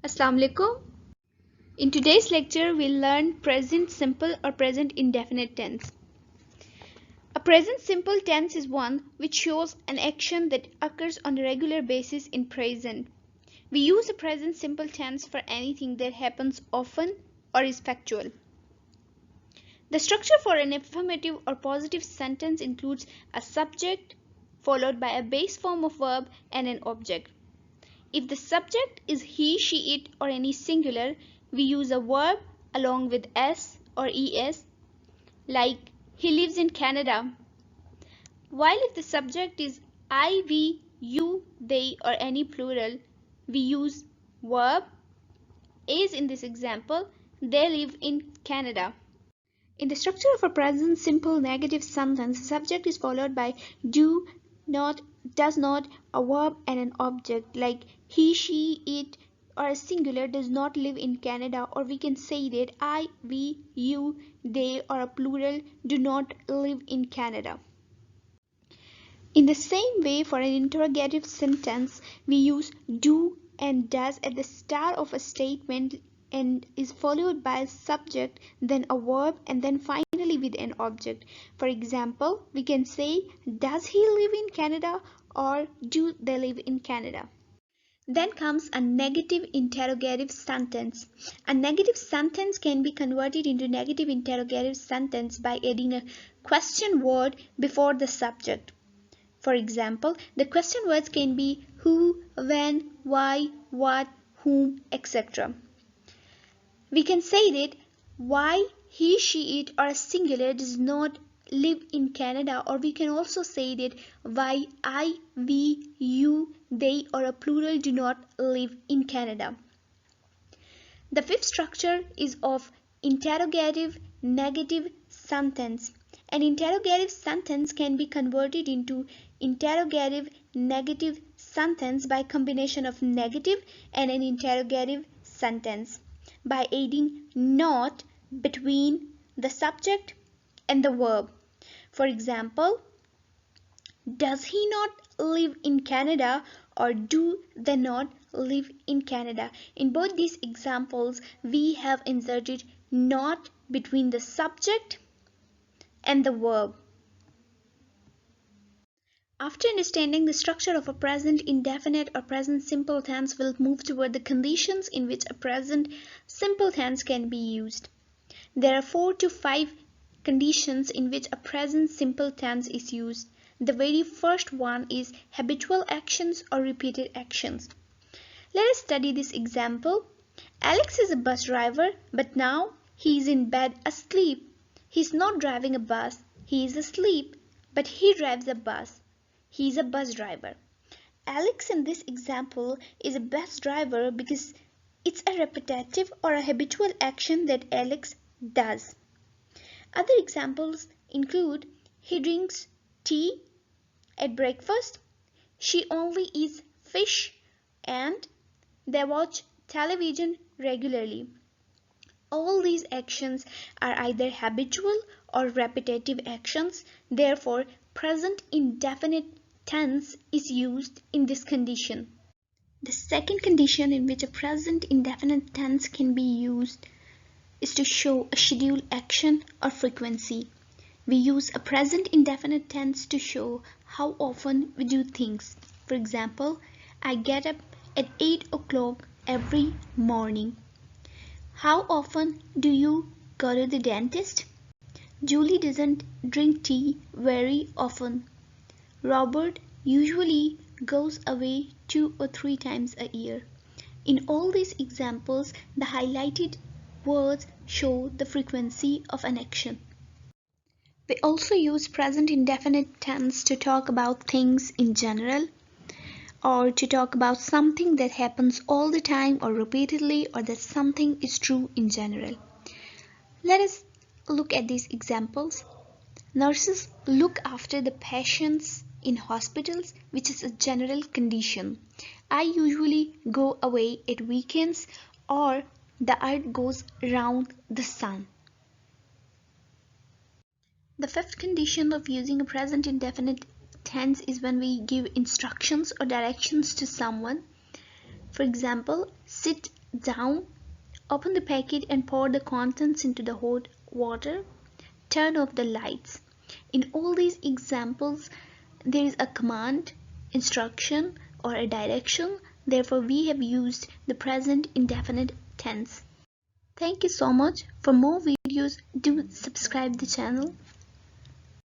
Assalamu alaikum. In today's lecture, we'll learn present simple or present indefinite tense. A present simple tense is one which shows an action that occurs on a regular basis in present. We use a present simple tense for anything that happens often or is factual. The structure for an affirmative or positive sentence includes a subject followed by a base form of verb and an object. If the subject is he, she, it, or any singular, we use a verb along with s or es, like he lives in Canada. While if the subject is I, we, you, they, or any plural, we use verb, as in this example, they live in Canada. In the structure of a present simple negative sentence, the subject is followed by do not, does not, a verb, and an object, like he, she, it, or a singular does not live in Canada, or we can say that I, we, you, they, or a plural do not live in Canada. In the same way, for an interrogative sentence, we use do and does at the start of a statement and is followed by a subject, then a verb, and then finally with an object. For example, we can say, does he live in Canada, or do they live in Canada? Then comes a negative interrogative sentence. A negative sentence can be converted into negative interrogative sentence by adding a question word before the subject. For example, the question words can be who, when, why, what, whom, etc. We can say that why he, she, it, or a singular does not live in Canada, or we can also say that why I, we, you, they, or a plural do not live in Canada. The fifth structure is of interrogative negative sentence. An interrogative sentence can be converted into interrogative negative sentence by combination of negative and an interrogative sentence by adding not between the subject and the verb. For example, does he not live in Canada, or do they not live in Canada? In both these examples, we have inserted not between the subject and the verb. After understanding the structure of a present indefinite or present simple tense, we'll move toward the conditions in which a present simple tense can be used. There are 4 to 5 conditions in which a present simple tense is used. The very first one is habitual actions or repeated actions. Let us study this example. Alex is a bus driver, but now he is in bed asleep. He is not driving a bus, he is asleep, but he drives a bus. He is a bus driver. Alex in this example is a bus driver because it's a repetitive or a habitual action that Alex does. Other examples include he drinks tea at breakfast, she only eats fish, and they watch television regularly. All these actions are either habitual or repetitive actions, therefore present indefinite tense is used in this condition. The second condition in which a present indefinite tense can be used is to show a scheduled action or frequency. We use a present indefinite tense to show how often we do things. For example, I get up at 8 o'clock every morning. How often do you go to the dentist? Julie doesn't drink tea very often. Robert usually goes away 2 or 3 times a year. In all these examples, the highlighted words show the frequency of an action. We also use present indefinite tense to talk about things in general, or to talk about something that happens all the time or repeatedly, or that something is true in general. Let us look at these examples. Nurses look after the patients in hospitals, which is a general condition. I usually go away at weekends, or the earth goes round the sun. The fifth condition of using a present indefinite tense is when we give instructions or directions to someone. For example, sit down, open the packet and pour the contents into the hot water, turn off the lights. In all these examples, there is a command, instruction, or a direction. Therefore, we have used the present indefinite tense. Thank you so much. For more videos, do subscribe the channel.